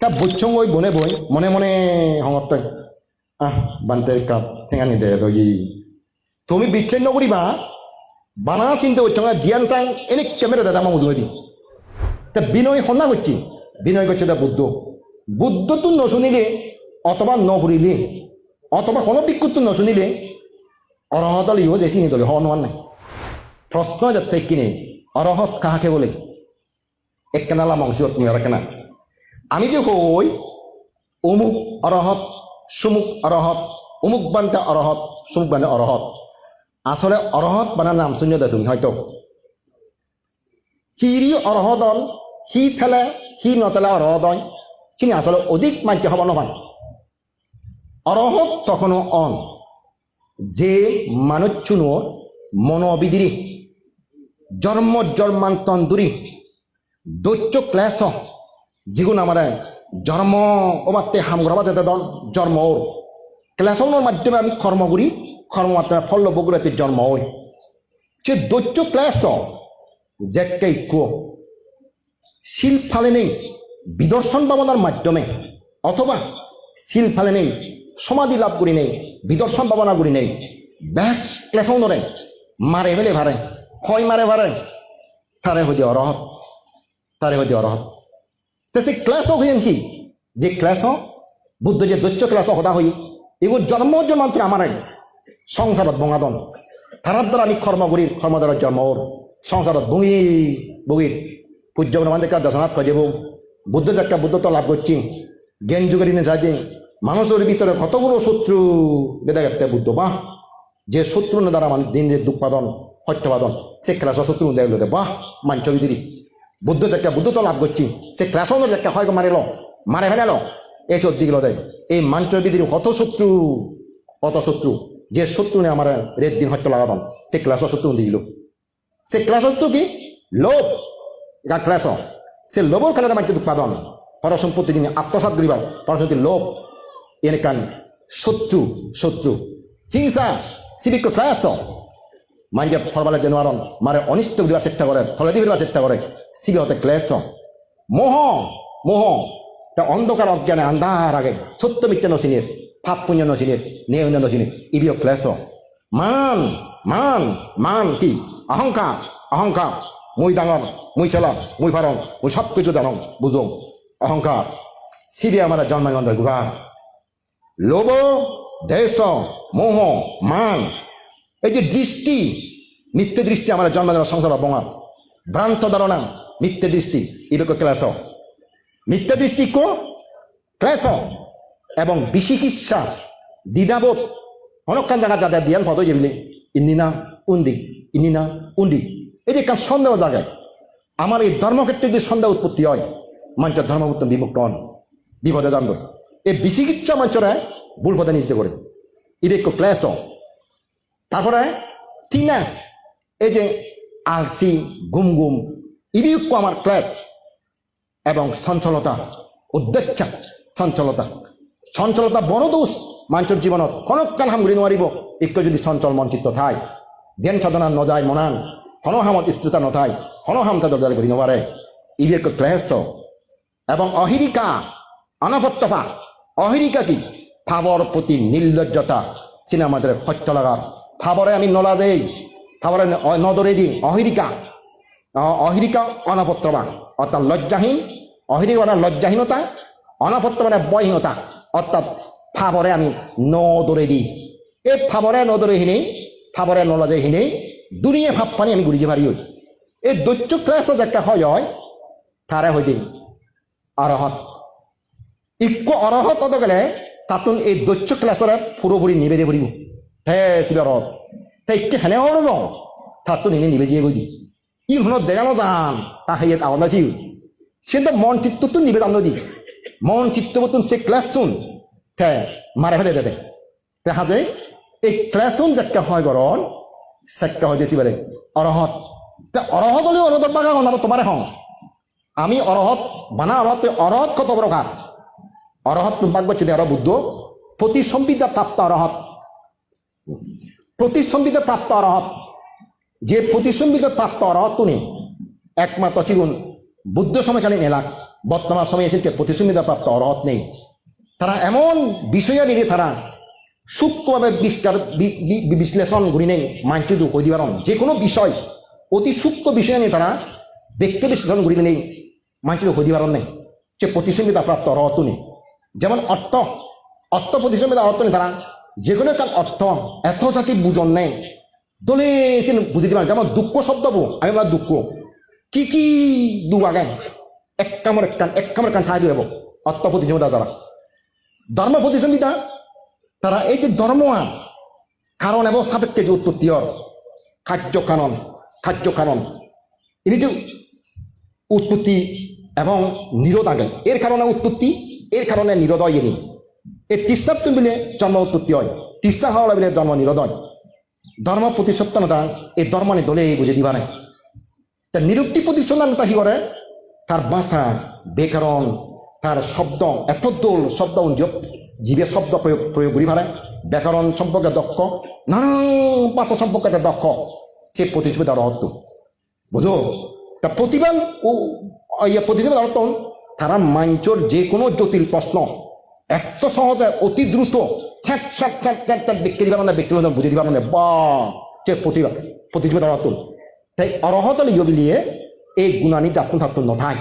তা বুঝছং ওই বনে বই মনে মনে হঙত বান্তের কাপ ঠেঙানি দে তো তুমি বিচ্ছিন্ন করিবা বানা চিন্তা করছো জ্ঞান টাং এনে ক্যামেরা দাদা আমার উজুয়ে দি তা বিনয় সন্না করছি বিনয় করছে তা বুদ্ধ বুদ্ধ তো নশুনিলে অথবা নঘুরিলে অথবা কোনো বিক্ষুত নশুনিলে অরহতল ইহো যে চিনি তলে হওয়ার নাই প্রশ্ন যাতে কিনে অরহত কাহাকে বলে একখানালা মাংসত নিয়ে কেনা আমি যে কই অমুক অরহত সুমুক অরহত অমুক বান্তা অরহত সুমুক বান্তা অরহত আসলে অরহত বানার নাম শুনিয়ে দেয় তুমি হয়তো হিরি অরহদন হি থেলে হি নতেলে অরহদন চিনি আসলে অধিক মাঞ্চ হব নহয় অরহত তখনও অন যে মানুষচুনোর মনোবিদিরি জন্ম জন্মান্তন্দুরি দৈত্য ক্লেশ যেগুলো আমার জন্ম ওমাতে হামগ্রবা যেতে দন জন্ম ওর ক্লেশনের মাধ্যমে আমি কর্ম করি কর্ম মাধ্যমে ফল বগুড়াতে জন্ম ওই সে দৈত্য ক্লেশ যে শিল ফালে নেই বিদর্শন ভাবনার মাধ্যমে অথবা শিল ফালে নেই সমাধি লাভ করি নেই বিদর্শন ভাবনা করি নেই ব্যাক ক্লেশও নরে মারে ফেলে ভারে হয় মারে ভারে তারে হইতে অরহত তারে হইতে অরহত তো সেই ক্লেশ হইন কি যে ক্লেশ বুদ্ধ যে দৈত্য ক্লেশ হতা হই এগুলো জন্ম জন্মান্তরে আমার সংসারত বঙাদন তারার দ্বারা আমি কর্ম করি কর্ম দ্বারা জন্ম ওর সংসারত বঙি বগির পূজ্য আমাদের দর্শনাথ কয়ে দেব বুদ্ধ যাক্কা বুদ্ধ তো লাভ করছি জ্ঞান যুগের দিনে যাই দিন মানুষের ভিতরে কতগুলো শত্রু বেদা গেতে বুদ্ধ বাহ যে শত্রু দ্বারা মানে দিন যে দুঃপাদন সত্যবাদন সে ক্লাস শত্রু দেখলো বাহ মাঞ্চ বিদিরি বুদ্ধ যাক্কা বুদ্ধ তো লাভ করছি সে ক্লাসনের যাক্কা হয় মারিল মারে ফেলাল এই চোদ্দ দিগুলো দেয় এই মাঞ্চ বিদির কত শত্রু যে শত্রু নে আমার রেত দিন হত্যা লাগাতাম সে ক্লাস শত্রু দিল সে ক্লাস শত্রু কি লোভ এটা ক্লাস সে লোভর খেলাটা মানতে উৎপাদন পরসম্পত্তি যিনি আত্মসাত করিবার পরসম্পত্তি লোভ এনেকান শত্রু হিংসা সিবিক ক্লাস মানকে ফরবালে দেনোয়ারন মারে অনিষ্ট করিবার চেষ্টা করে থলেদি করিবার চেষ্টা করে সিবি হতে ক্লেশ মোহ তা অন্ধকার অজ্ঞানে আন্ধার আগে সত্য মিথ্যা নচিনের পাপ পুণ্য নচিনের নেয় নচিনের ইবিও ক্লেশ মান কি অহংকার মুই ডাঙর মুই ছেলা মুই ফারং মুই সব কিছু জানো বুঝো অহংকার সিবি আমার জন্মানন্দের গুহা লোভ দেশ মোহ মান এই যে দৃষ্টি মিথ্যে দৃষ্টি আমার জন্মানোর সংসার বঙা ভ্রান্ত ধারণা মিথ্যে দৃষ্টি এরকম ক্লেশ মিথ্যে দৃষ্টি ক্লেশ এবং বিচিকিৎসা দ্বিধাবোধ অনেকখান জায়গা যাদের দিয়ান ফটো যেমনি ইন্দিনা উন্দি এই যে কারণ সন্দেহ জায়গায় আমার এই ধর্মক্ষেত্রে যদি সন্দেহ উৎপত্তি হয় মানুষের ধর্মভূত বিমুক্ত হন বিপদে জানব এই বিচিকিৎসা মানুষরা ভুল পথে নিশ্চিত করে ইবেক ক্লেশ তারপরে তিনা এই যে আলসি গুম ইবিক আমার ক্লেশ এবং সঞ্চলতা উদ্বেচ্ছা চঞ্চলতা বড় দোষ মানুষের জীবনত কনকাল হাম ঘুরি নোৱাৰিব একটু যদি চঞ্চল মনচিত্ত থাই ধ্যান সাধনা নযায় মনান হনহামত স্থিৰতা নথায় হনহামতা দরজারে ঘুরি নবারে ইবিক ক্লেশ এবং অহিরিকা অনভত্তপা অহিরিকা কি ভাবর প্রতি নির্লজ্জতা সিনেমাদের সত্য লাগার ভাবরে আমি নলাজেই ভাবরে নদরে দিই অহিরিকা অনভত্তপা অর্থাৎ লজ্জাহীন অহিরিকা মানে লজ্জাহীনতা অনভত্ত মানে বয়হীনতা অর্থাৎ ভাবরে আমি নদরে দিই এই ভাবরে নদরে হিনেই ভাবরে নলাজে হিনেই দুনিয়া ভাব পানি আমি ঘুরি যে পারি এই দৈত্য ক্লেশ যাকে হয় তারে হয়ে দিন অরহত অরহত হতে গেলে তাতুন এই দৈত্য ক্লেশরে পুরোপুরি নিবেদে ভরিব হে শিব অরহত তাই একে হেনে হরব তাতুন এনে নিবে দিয়ে গই দি ই হনত দেখানো যান তা হেয়ে আওয়াজ সে তো মন চিত্ততুন নিবেদন দি মন চিত্তবতুন সে ক্লেশ শুন হ্যাঁ মারে ফেলে দে দেখা যায় এই ক্লেশ শুন যাকে হয় গরণ সেক্কা হয়ে দিয়েছি বারে অরহত অরহত হলে অরহত বাগা না তোমারে হং আমি অরহত বানা অরহত কত প্রকার অরহত বাগ বলছে আর বুদ্ধ প্রতিসম্বিদা প্রাপ্ত অরহত যে প্রতিসম্বিদা প্রাপ্ত অরহত তুমি একমাত্র সিগুন বুদ্ধ সময়কালীন এলাক বর্তমান সময়ে এসে প্রতিসম্বিতা প্রাপ্ত অরহত নেই তারা এমন বিষয় নিয়ে তারা সূক্ষ্মভাবে বিশ্লেষণ করি নেই মানছি কই দিবার যে কোনো বিষয় অতি সূক্ষ্ম বিষয় নিয়ে তারা ব্যক্তি বিশ্লেষণ করি নেই মানছি কই দিবার নেই সে প্রতিসম্বিতা প্রাপ্ত অরহত নেই যেমন অর্থ অর্থ প্রতিসম্বিতা অর্থ নেই তারা যে কোনো একটা অর্থ এত জাতি বুঝন নেই দলে বুঝে দিবার যেমন দুঃখ শব্দ আমি আমরা দুঃখ কি কি দু আগে এক কামড় কান ঠাই দিব অর্থ প্রতিসম্বিতা যারা ধর্ম প্রতিসম্বিতা তারা এই যে ধর্ম কারণ এবং সাপেক্ষে যে উৎপত্তি খাদ্য কারণ ইনি যে উৎপত্তি এবং নিরোধ আগে এর কারণে উৎপত্তি এর কারণে নিরোধ হয় ইনি এই তৃষ্ণাত্ম মিলে জন্ম উৎপত্তি হয় তৃষ্ণা হওয়া মিলে জন্ম নিরোধ হয় ধর্ম প্রতিসত্তানতা এই ধর্ম নিয়ে দলে বুঝে দিবা নাই তার নিরুক্তি প্রতিসন্ধানতা কি করে তার ভাষা ব্যাকরণ তার শব্দ এত দোল শব্দ জীবের শব্দ প্রয়োগ করি পারে ব্যাকরণ সম্পর্কে দক্ষ নানান ভাষা সম্পর্কে দক্ষ সে প্রতিযোগিতার অর্থ বুঝো তা প্রতিবান ও প্রতিযোগিতার অর্থ তারা মাঞ্চর যে কোনো জটিল প্রশ্ন এত সহজে অতি দ্রুত ব্যক্তি দিবার মানে ব্যক্তি বুঝে দিবার মানে বা সে প্রতিযোগিতার অর্থ তাই অরহত লিয়ে এই গুণানি যাত্রা থাকত নথায়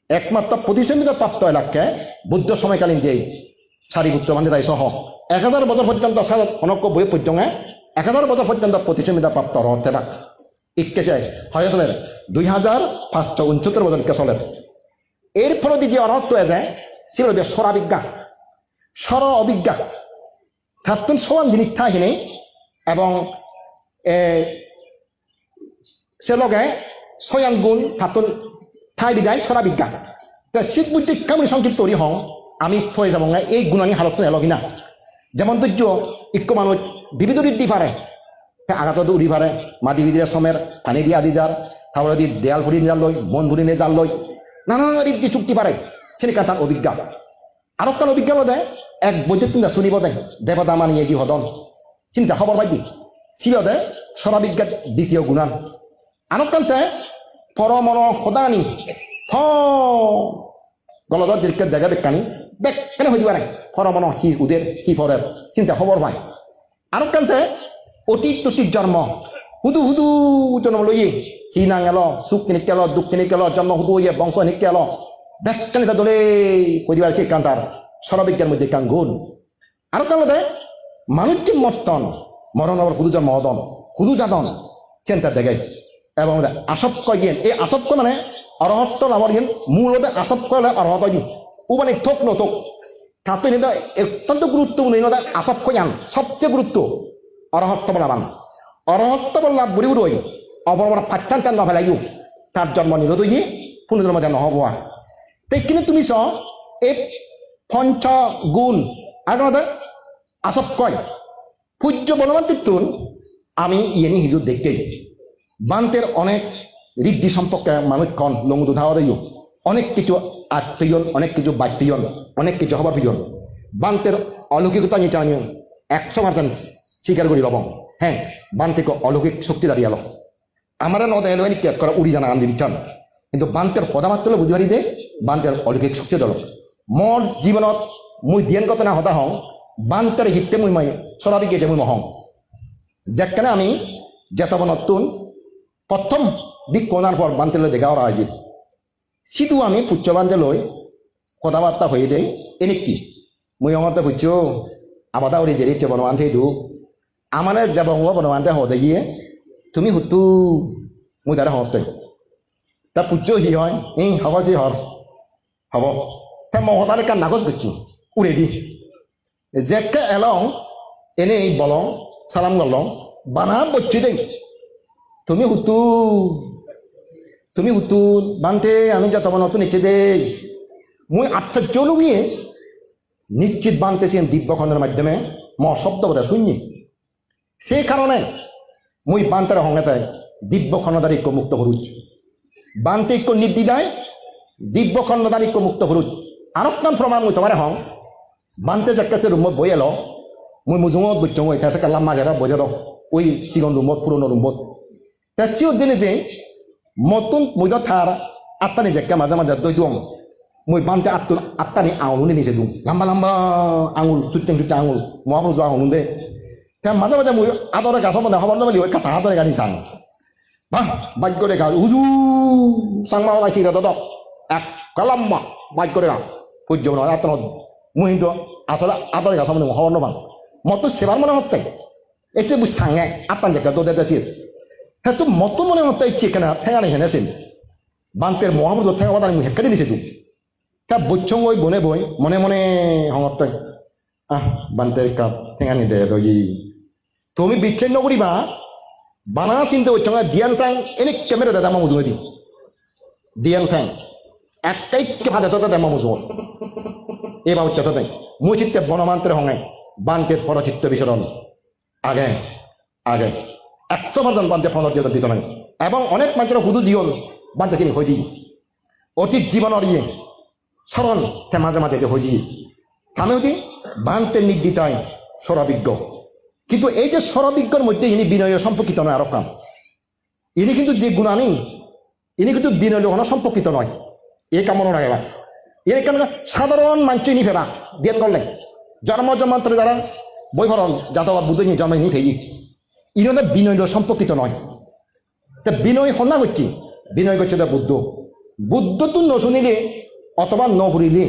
একমাত্র প্রতিসম্বিতা প্রাপ্ত এলাকায় বুদ্ধ সময়কালীন যে সারিপুত্র মানে তাই সহ 1000 বছর পর্যন্ত অনক্য বই পর্যন্ত 1000 বছর পর্যন্ত প্রতিসম্বিতা প্রাপ্ত রহতে রাখ ইকেছে হয় চলের 2569 বছরকে চলের এর ফলে যে অরহত্ব যায় সেগুলো যে স্বরাবিজ্ঞা স্বর অভিজ্ঞা থাকুন সমান জিনিস থাহিনে এবং সে লগে ছয়ান গুণ থাকুন ঠাই বিদায় স্বরাবিজ্ঞা তা শিখ বুদ্ধি কামড়ি সংক্ষিপ্ত তৈরি হং আমি থয়ে যাব না এই গুণানি হালত এলগি না যেমন ধৈর্য ইক্য মানুষ বিবিধ ঋদ্ধি পারে আঘাত উড়ি পারে মাদি বিদির সমের পানি দিয়ে আদি যার তাহলে দি দেয়াল ভরি জাল লই মন ভরি নিয়ে জাল লই নানা ঋদ্ধি চুক্তি পারে সেটা তার অভিজ্ঞা আরো তার অভিজ্ঞা দেয় এক বৈদ্যুত চিন্তা শুনিব দেয় দেবতা মানিয়ে কি হদন চিন্তা খবর পাই দি শিব দেয় স্বরাবিজ্ঞার দ্বিতীয় গুণান আরো কান্তে পরমন সদানি গলদর দীর্ঘের দেখা বেকানি বেকানি হয়ে দিবা নাই পরমন হি উদের হি ফরের চিন্তা খবর পাই আরো কান্তে অতীত জন্ম হুদু জন্ম লইয়ে হি না গেল সুখ কিনে গেল দুঃখ কিনে গেল জন্ম হুদু ইয়ে বংশ নিক গেল বেকানি তা দলে হয়ে দিবার সেই কান্তার স্বরবিজ্ঞার মধ্যে কান গুণ আরো কান দেয় মানুষটি মর্তন মরণ আবার হুদু জন্ম হদন হুদু যাদন চিন্তা দেখায় এবং আসক্ত জ্ঞান এই আসক্ত মানে অরহত্ব লাভর জ্ঞান মূলত আসক্ত হলে অরহত জ্ঞান ও মানে থোক নথোক তাতে নিতে অত্যন্ত গুরুত্বপূর্ণ আসক্ত জ্ঞান সবচেয়ে গুরুত্ব অরহত্ব লাভান অরহত্ব লাভ বুড়ি বুড়ি অপরমাণ ফাটান তেন নফেলাইও তার জন্ম নিরোধ হয়ে পুনর্জন্ম দেন নহব আর তাই কিন্তু তুমি চ এই পঞ্চ গুণ আর আসক্ত পূজ্য বলবান তিতুন আমি ইয়েনি হিজুর দেখতে বান্তের অনেক ঋদ্ধি সম্পর্কে মানুষ কন লঙ্গু ধাওয়া দিও অনেক কিছু আত্মীয়ন অনেক কিছু বাত্যিয়ন অনেক কিছু হবার প্রিয়ন বান্তের অলৌকিকতা নিয়ে জানিও 100% স্বীকার করি লবং হ্যাঁ বান্তিক অলৌকিক শক্তি দাঁড়িয়ে আলো আমার নদ এলো ত্যাগ করা উড়ি জানা আনজি দিচ্ছান কিন্তু বান্তের পদামাত্র বুঝি পারি দে বান্তের অলৌকিক শক্তি দল মোর জীবনত মুই ধ্যান কত না হতা হং বান্তের হিতে মুই মাই স্বরাবিক গেছে মুই মহং যেখানে আমি যেত নতুন প্রথম দিক কোনার পর বান্তেলে দেখা ওরা আজিত সিধু আমি পুচ্ছ বান্ধে লই কথাবার্তা হয়ে দেয় এনে কি মুই আমার পুচ্ছ আবাদা ওরে জেরি ইচ্ছে বনমান থেকে দু আমার যাব বনমানতে হতে গিয়ে তুমি হুতু মুই তারা হতে তা পুচ্ছ হি হয় হব সি হর হব তা মহতারে কার নাকচ করছি উড়ে দি জেকে এলং এনে বলং সালাম গলং বানা বচ্ছি দেই তুমি হুতু বানতে আমি যত নতুন নিচ্ছে দে মুই আশ্চর্য লুকিয়ে নিশ্চিত বানতেছি দিব্যখণ্ডের মাধ্যমে শব্দ বোধ শুননি সেই কারণে মুই বান্তার হংতে দিব্যখণ্ডদার ঐক্য মুক্ত হরুজ বান্তে ঐক্য নির্দিদায় দিব্যখণ্ডদার ঐক্য মুক্ত হরুজ আরক্ষণ প্রমাণ মুই তোমার হং বান্তে যাকে রুমত বই এলো মুই মুজুঙত বুঝছো মুই খেসে কালাম মাঝেরা বজে দাও ওই সিগন রুমত পুরনো রুমত তা সিও দিনে যে মতন মুইদ থার আত্মানি জেক্কা মাঝে মাঝে দই দুম মই বানতে আত্মানি আঙুল নিচে দুম লম্বা লম্বা আঙুল চুট্টেং চুট্টে আঙুল মহাপুরুষ আঙুল দে মাঝে মাঝে মই আদরে গাছ মানে খবর নবলি ওই কাটা হাতরে গাড়ি চাং বাহ বাইক করে গা উজু চাংমা ওলাইছি রে দদক এক কালাম্মা বাইক করে গা সহ্য নয় আত্মা মই কিন্তু আসলে আদরে গাছ মানে খবর নবাং মতো সেবার মনে হতে এতে বুঝ সাঙে আত্মান জেক্কা তো দেছি হ্যাঁ তো মতো মনে হতে ইচ্ছে কেনা ঠেঙানি হেনেছেন বান্তের মহাপুরুষ ঠেঙা বাদ আমি হেক্কারি নিছে তুই তা বইছং ওই বনে বই মনে মনে হমতে বান্তের কাপ ঠেঙানি দে তো তুমি বিচ্ছিন্ন করিবা বানা চিন্তা করছো দিয়ান ঠ্যাং এনে ক্যামেরা দেয় আমার মুজুয়ে দি দিয়ান ঠ্যাং একটাই ভাতে তো দেয় আমার মুজুর এবার উচ্চত দেয় মুচিত্তে বনমান্তের হঙে বান্তের পরচিত্ত বিচরণ আগে আগে 100% বান্তে পরচিত্ত বিচরণ এবং অনেক মানুষের হুদু জীবন বান্তে চিনি হয়ে দি অতীত জীবনের ইয়ে স্মরণ মাঝে মাঝে যে হয়ে থামেও দি বান্তে নির্দিতায় স্বরাবিজ্ঞ কিন্তু এই যে স্বরাবিজ্ঞর মধ্যে ইনি বিনয় সম্পর্কিত নয় আরো কাম ইনি কিন্তু যে গুণানি ইনি কিন্তু বিনয় লহনা সম্পর্কিত নয় এই কামনা লাগে না এর কেন সাধারণ মানুষ ইনি ফেরা ধ্যান করলেন জন্মান্তরে যারা বৈভরণ যাতায়াত বুদ্ধ নিয়ে জন্মাই নি ফেই ইনি বিনয় সম্পর্কিত নয় তা বিনয় সন্না করছি বিনয় করছে বুদ্ধ বুদ্ধ তো নশুনিলে অথবা নভরিলে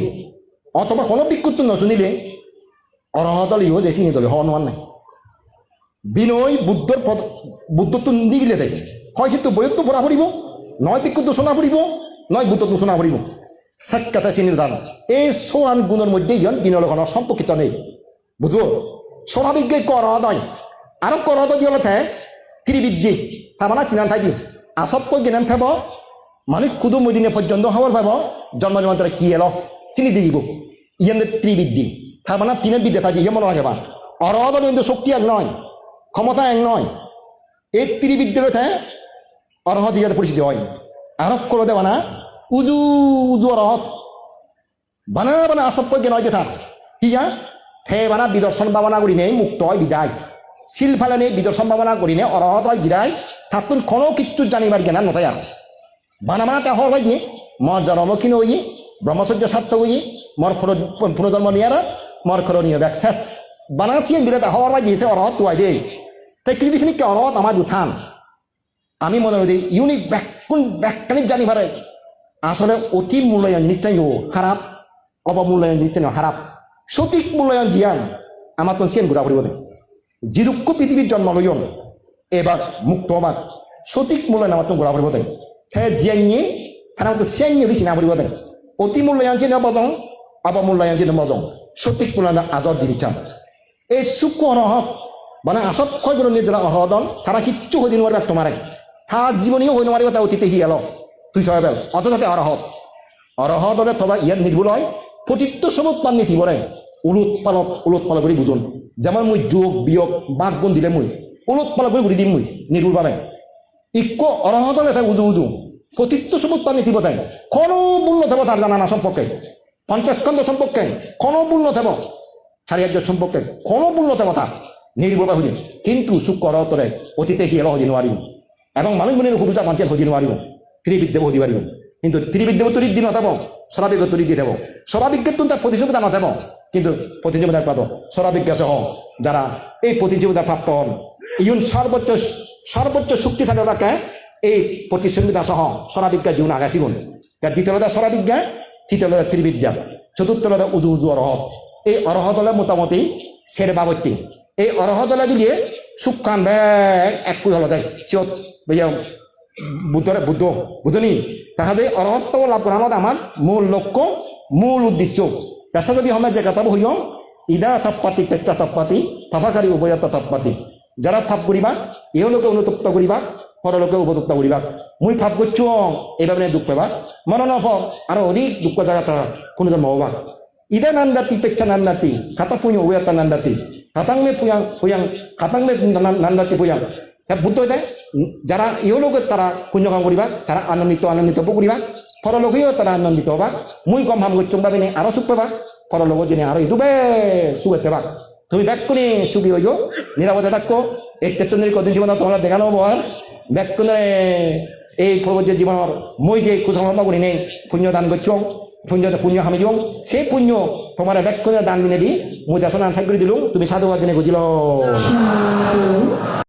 অথবা কোনো বিক্ষুত নশুনিলে অরহতল ইহ যে চিনি দলে হওয়া নাই বিনয় বুদ্ধত্ব নিগিলে দেয় হয়তো তো বইয়ত পড়া পড়িব নয় বিক্ষুত শোনা পড়িব নয় বুদ্ধত্ব শোনা পড়িব সাক্ষাতে চিনির দান এই সোয়ান গুণের মধ্যে ইয়ন বিনয় কোনো সম্পর্কিত নেই বুঝো স্বভাবিজ্ঞ করদয় আরো করদ দিলে থাকে ক্রিবিদ্যে থাকা কিনান থাকি আসত্য জ্ঞান থাকব মানুষ কুদু মদিনে পর্যন্ত হওয়ার পাব জন্ম জন্মান্তরে কি এলো চিনি দিব ইয়ান ত্রিবিদ্যি তার মানে তিনের বিদ্যা থাকি ইয়ে মনে রাখবা অরহদ কিন্তু শক্তি এক নয় ক্ষমতা এক নয় এই ত্রিবিদ্যালয় থাকে অরহত ইয়াতে পরিচিতি হয় আরোপ করে দেবা না উজু উজু অরহত বানা বানা আসত্য জ্ঞান হয় থাক কিয়া হে বানা বিদর্শন ভাবনা করি নেই মুক্ত হয় বিদায় শিল ফেলে নেই বিদর্শন ভাবনা করি নেই অরহত হয় বিদায় থাকুন কোনো কিচ্ছু জানিবার জ্ঞান নথায় আর বানা বানা তে হওয়ার দিয়ে মর জন্ম কিনে হই ব্রহ্মচর্য সার্থক হই মর পুনর্জন্ম নিয়ে মর খরণীয় ব্যাগ শেষ বানাসিয়ান বিরত হওয়ার দিয়েছে অরহত তুয়াই দে তাই কৃতিশনিককে অরহত আমার উত্থান আমি মনে করি ইউনিক ব্যাখ্যানিক জানি পারে আসলে অতি মূল্যায়ন জিনিসটাই খারাপ অবমূল্যায়ন জিনিসটা খারাপ সঠিক মূল্যায়ন জিয়ান আমার তো সিয়ান ঘুরা পড়িব জিরুক্ষ পৃথিবীর জন্ম লইন এবার মুক্ত হবার সঠিক মূল্যায়ন আমার তো ঘুরা পড়িব হ্যাঁ জিয়াইয়ে খারাপ তো সিয়াইয়ে বেশি না পড়িব অতি মূল্যায়ন চিহ্ন বজং অবমূল্যায়ন চিহ্ন বজং সঠিক মূল্যায়ন আজর জিনিস এই সুখ অরহত মানে আসত কয়গুলো নিজেরা অরহদন তারা কিচ্ছু হয়ে দিন তোমারে তার জীবনীও হয়ে নোৱাৰিব তাই অতীতে সি এলো তুই ছয় বেল অথচতে অরহত অরহত হলে তবা ইয়ার নির্ভুল হয় প্রতিত্ব সবত পান নীতি বলে উলট পালক করে বুঝুন যেমন মুই যোগ বিয়োগ বাঘ গুণ দিলে মুই উলট পালক করে ঘুরি দিম মুই নির্ভুল পালে ইক্য অরহত হলে তাই উজু প্রতিত্ব সবত পান নীতি বতায় কোনো মূল্য থাকবো তার জানা না সম্পর্কে 50 স্কন্ধ সম্পর্কে কোনো মূল্য থাকবো সারিয়ার্য সম্পর্কে কোনো মূল্য থাকবো তার নির্ভুল হইলে কিন্তু সুখ অরহতরে অতীতে সি এলো হইতে নোৱাৰিব এবং মানুষ মনে হুদুচা মানুষের হদি নোৱাৰিব ত্রিবিদ্যে হদি পারিব কিন্তু ত্রিবিদ্যে তরিত দি নথাব স্বরাবিজ্ঞ তরিত দি দেব স্বরাবিজ্ঞের তার প্রতিযোগিতা নথাব কিন্তু প্রতিযোগিতার পাত স্বরাবিজ্ঞ সহ যারা এই প্রতিযোগিতা প্রাপ্ত হন ইউন সর্বোচ্চ শক্তিশালী রাখে এই প্রতিযোগিতা সহ স্বরাবিজ্ঞা জীবন আগাছিগুন দ্বিতীয়তা স্বরাবিজ্ঞা তৃতীয়তা ত্রিবিদ্যা চতুর্থতা উজু উজু অরহত এই অরহত হলে মোটামুটি সের বাবত্যি এই অরহত হলে দিলে সুখান ব্যাগ এক কুই হল দেয় সিয়ত বুদ্ধ বুঝনি দেখা যায় অরহত্ব লাভ করার মধ্যে আমার মূল লক্ষ্য মূল উদ্দেশ্য দেখা যদি আমরা যে কথা হইম ইদা থাপ্পাতি পেট্টা থাপ্পাতি ফাফাকারী উভয়ত থাপ্পাতি যারা ফাপ করিবা এও লোকে অনুতপ্ত করিবা পরলোকে উপতপ্ত করিবা মুই ফাপ করছো এইভাবে দুঃখ পাবা মনে নফল আরো অধিক দুঃখ জায়গা তারা কোনো জন্ম হবা ইদা নান্দাতি পেচ্ছা নান্দাতি খাতা পুঁয় উভয়তা নান্দাতি খাতাংমে পুয়াং খাতাংমে নান্দাতি পুয়াং বুদ্ধ হইতে যারা ইহলোকে তারা পুণ্যকাম করিবা তারা আনন্দিত করিবা পরলোকেও তারা আনন্দিত হবা মুই কম ভাম করছুম ভাবে নি আরো সুখ পাবা পরলোক জেনে আরো ইদুবে সুখে পাবা তুমি ব্যাক করে সুখী হইও নিরাপদে থাকো এই তেত্তনের কদিন জীবন তোমরা দেখানো হবো আর ব্যাক করে এই পরবর্তী জীবনের মই যে কুশল করি নেই পুণ্য দান করছং পুণ্য হামি দিও সেই পুণ্য তোমার ব্যাক দান দিনে দি মই দেশন আনসার করে দিলুম তুমি সাধুবাদ দিনে বুঝিল